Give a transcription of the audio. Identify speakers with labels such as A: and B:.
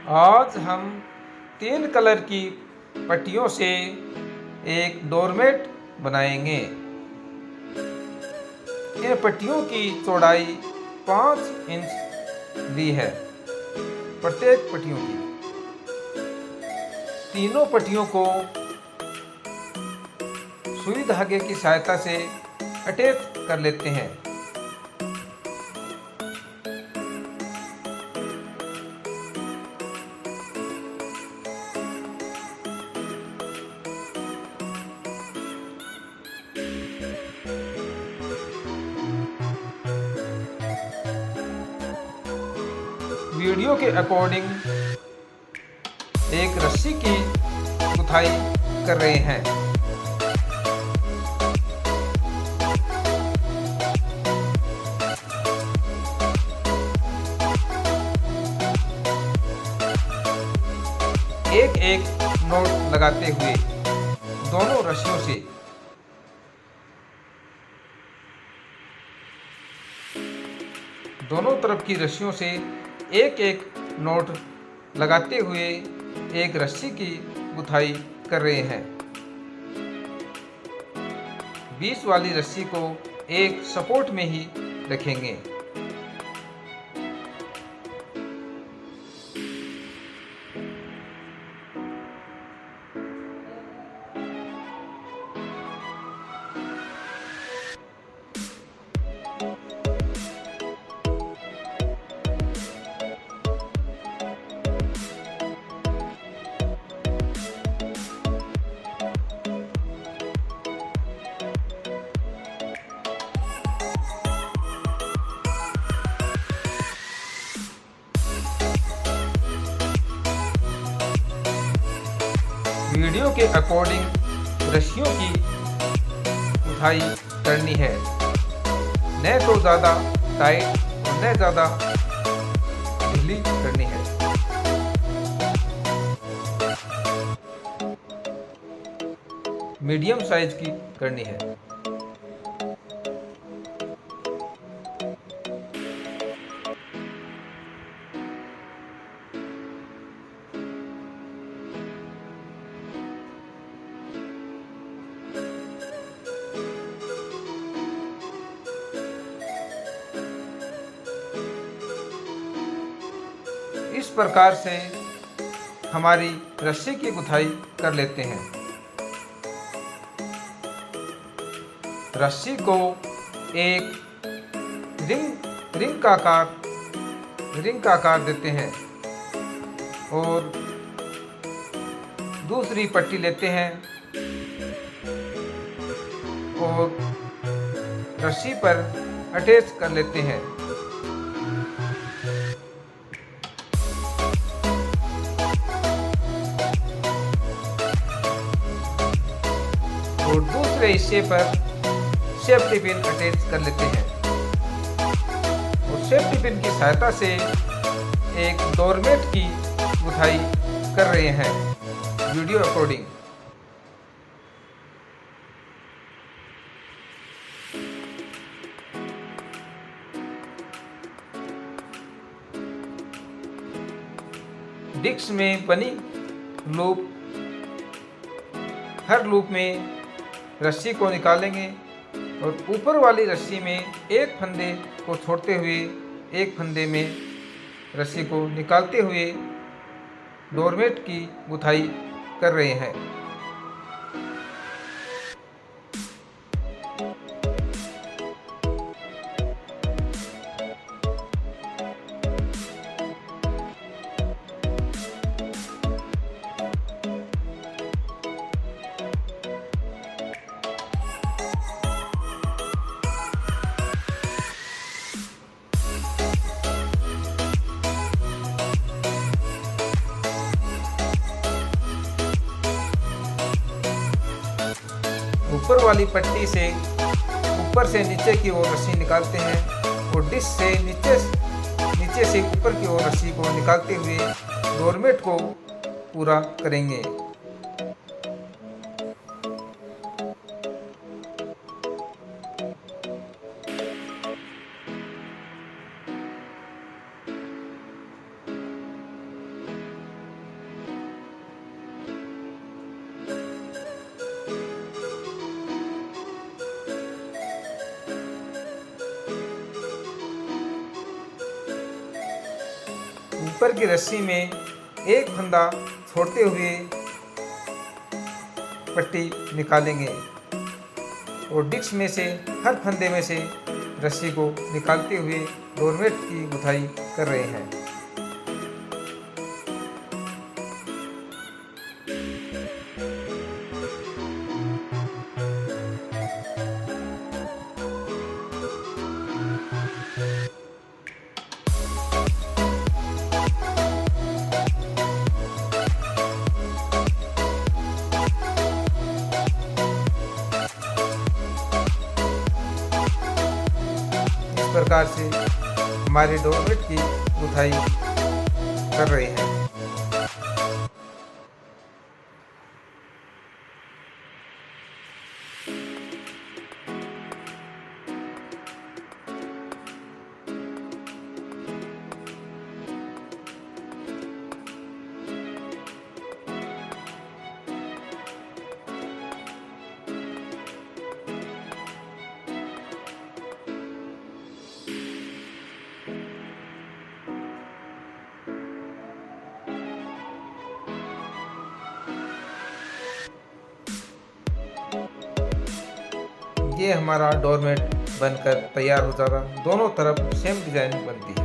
A: आज हम 3 कलर की पट्टियों से एक डोरमेट बनाएंगे। इन पट्टियों की चौड़ाई 5 इंच ली है। प्रत्येक पट्टियों की तीनों पट्टियों को सुई धागे की सहायता से अटैच कर लेते हैं। वीडियो के अकॉर्डिंग एक रस्सी की गुथाई कर रहे हैं। एक एक नोट लगाते हुए दोनों रस्सियों से दोनों तरफ की रस्सियों से एक एक नोट लगाते हुए एक रस्सी की गुथाई कर रहे हैं। 20 वाली रस्सी को एक सपोर्ट में ही रखेंगे। वीडियो के अकॉर्डिंग रस्सियों की गुथाई करनी है, न तो ज़्यादा टाइट और न ज़्यादा ढीली करनी है। मीडियम साइज की करनी है। इस प्रकार से हमारी रस्सी की गुथाई कर लेते हैं। रस्सी को एक रिंग का आकार देते हैं और दूसरी पट्टी लेते हैं और रस्सी पर अटैच कर लेते हैं। और दूसरे हिस्से पर सेफ्टी पिन अटैच कर लेते हैं और सेफ्टी पिन की सहायता से एक डोरमेट की गुथाई कर रहे हैं वीडियो अकॉर्डिंग। डिस्क में बनी लूप, हर लूप में रस्सी को निकालेंगे और ऊपर वाली रस्सी में एक फंदे को छोड़ते हुए एक फंदे में रस्सी को निकालते हुए डोरमेट की गुथाई कर रहे हैं। ऊपर वाली पट्टी से ऊपर से नीचे की ओर रस्सी निकालते हैं और डिस्क से नीचे से ऊपर की ओर रस्सी को निकालते हुए डोरमेट को पूरा करेंगे। ऊपर की रस्सी में एक फंदा छोड़ते हुए पट्टी निकालेंगे और डिस्क में से हर फंदे में से रस्सी को निकालते हुए डोरमेट की गुथाई कर रहे हैं। इस प्रकार से हमारे डोरमेट की गुथाई कर रहे हैं। ये हमारा डोरमेट बनकर तैयार हो जाएगा। दोनों तरफ सेम डिजाइन बनती है।